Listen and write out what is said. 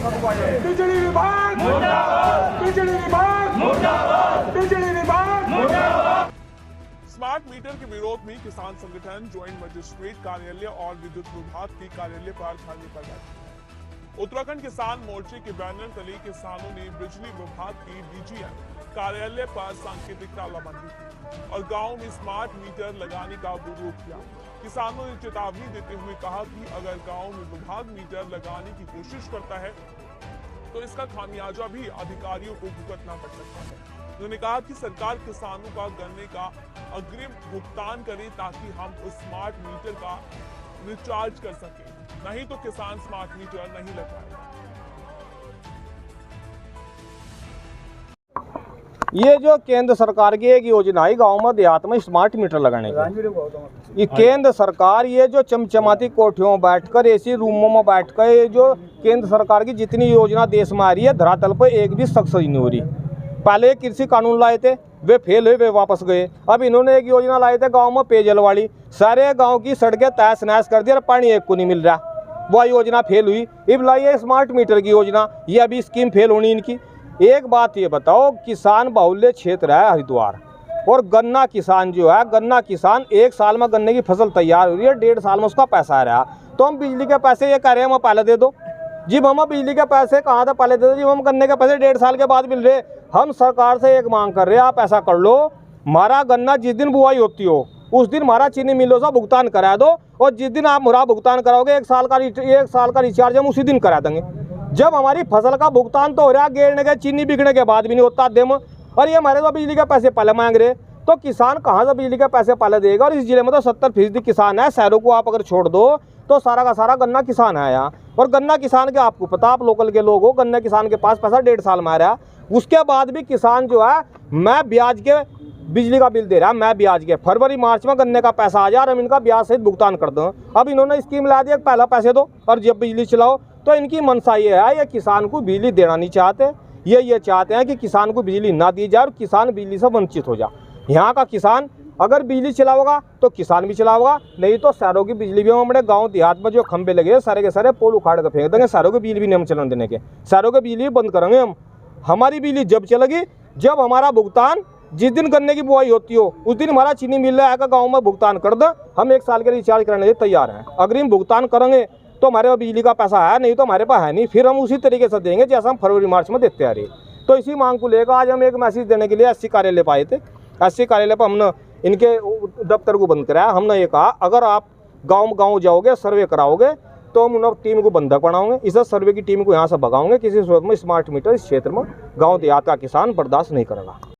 बिजली विभाग मुर्दाबाद, बिजली विभाग मुर्दाबाद, बिजली विभाग मुर्दाबाद। स्मार्ट मीटर के विरोध में किसान संगठन ज्वाइंट मजिस्ट्रेट कार्यालय और विद्युत विभाग के कार्यालय पर धरने पर बैठे। उत्तराखंड किसान मोर्चे के बैनर तले किसानों ने बिजली विभाग की डीजीएम कार्यालय पर सांकेतिक तालाबंदी की और गांव में स्मार्ट मीटर लगाने का विरोध किया। किसानों ने चेतावनी देते हुए कहा कि अगर गांव में विभाग मीटर लगाने की कोशिश करता है तो इसका खामियाजा भी अधिकारियों को भुगतना पड़ सकता है। उन्होंने कहा कि सरकार किसानों का गन्ने का अग्रिम भुगतान करे ताकि हम उस स्मार्ट मीटर का रिचार्ज कर सके, नहीं तो किसान स्मार्ट मीटर नहीं लगाएगा। ये जो केंद्र सरकार की एक योजना है गांव में देहात में स्मार्ट मीटर लगाने की, ये केंद्र सरकार ये जो चमचमाती कोठियों में बैठकर ऐसी रूमों में बैठकर ये जो केंद्र सरकार की जितनी योजना देश में आ रही है धरातल पर एक भी सक्सेस नहीं हो रही। पहले कृषि कानून लाए थे, वे फेल हुए, वे वापस गए। अब इन्होंने एक योजना लाए थे गांव में पेयजल वाली, सारे गांव की सड़कें तहस नहस कर दी और पानी एक को नहीं मिल रहा, वह योजना फेल हुई। अब लाइए स्मार्ट मीटर की योजना, ये अभी स्कीम फेल होनी इनकी। एक बात ये बताओ, किसान बाहुल्य क्षेत्र है हरिद्वार और गन्ना किसान जो है, गन्ना किसान एक साल में गन्ने की फसल तैयार हो रही है, 1.5 साल में उसका पैसा आ रहा। तो हम बिजली के पैसे ये कह रहे हैं हम पहले दे दो जी, हम बिजली के पैसे कहाँ था पहले दे दो जी, हम गन्ने के पैसे 1.5 साल के बाद मिल रहे। हम सरकार से एक मांग कर रहे हैं, आप ऐसा कर लो, हमारा गन्ना जिस दिन बुआई होती हो उस दिन हमारा चीनी मिलों से भुगतान करा दो और जिस दिन आप मुरा भुगतान कराओगे 1 साल का रिचार्ज हम उसी दिन करा देंगे। जब हमारी फसल का भुगतान तो हो रहा है, गेरने के चीनी बिकने के बाद भी नहीं होता देम, और ये हमारे तो बिजली के पैसे पहले मांग रहे, तो किसान कहाँ से बिजली के पैसे पहले देगा। और इस जिले में तो 70% किसान है, शहरों को आप अगर छोड़ दो तो सारा का सारा गन्ना किसान है यहाँ। और गन्ना किसान के आपको पता, आप लोकल के लोग हो, गन्ना किसान के पास पैसा 1.5 साल में आ रहा है, उसके बाद भी किसान जो है मैं ब्याज के बिजली का बिल दे रहा है, मैं ब्याज के फरवरी मार्च में गन्ने का पैसा आ जाए और हम इनका ब्याज सहित भुगतान कर दूँ। अब इन्होंने स्कीम ला दी, पहला पैसे दो और जब बिजली चलाओ। तो इनकी मनसा ये है, ये किसान को बिजली देना नहीं चाहते, ये चाहते हैं कि किसान को बिजली ना दी जाए और किसान बिजली से वंचित हो जाए। यहाँ का किसान अगर बिजली चलाओगा तो किसान भी चलाओगा, नहीं तो शहरों की बिजली भी हम अपने गाँव देहात में जो खंभे लगे सारे के सारे पोल उखाड़ कर फेंक देंगे, शहरों की बिजली भी नहीं हम चलन देने के, शहरों की बिजली बंद करेंगे हम। हमारी बिजली जब चलेगी जब हमारा भुगतान जिस दिन गन्ने की बुआई होती हो उस दिन हमारा चीनी मिल रहा है गाँव में भुगतान कर दो, हम 1 साल के रिचार्ज करने के लिए तैयार हैं। अग्रिम भुगतान करेंगे तो हमारे पास बिजली का पैसा है, नहीं तो हमारे पास है नहीं, फिर हम उसी तरीके से देंगे जैसा हम फरवरी मार्च में देते आ रहे। तो इसी मांग को लेकर आज हम एक मैसेज देने के लिए एससी कार्यालय पर आए थे। एससी कार्यालय पर हमने इनके दफ्तर को बंद कराया। हमने ये कहा अगर आप गाँव जाओगे सर्वे कराओगे तो हम उन टीम को बंधक बनाओगे, इस सर्वे की टीम को यहाँ से भगाओगे। किसी सूरत में स्मार्ट मीटर इस क्षेत्र में गाँव देहात का किसान बर्दाश्त नहीं करेगा।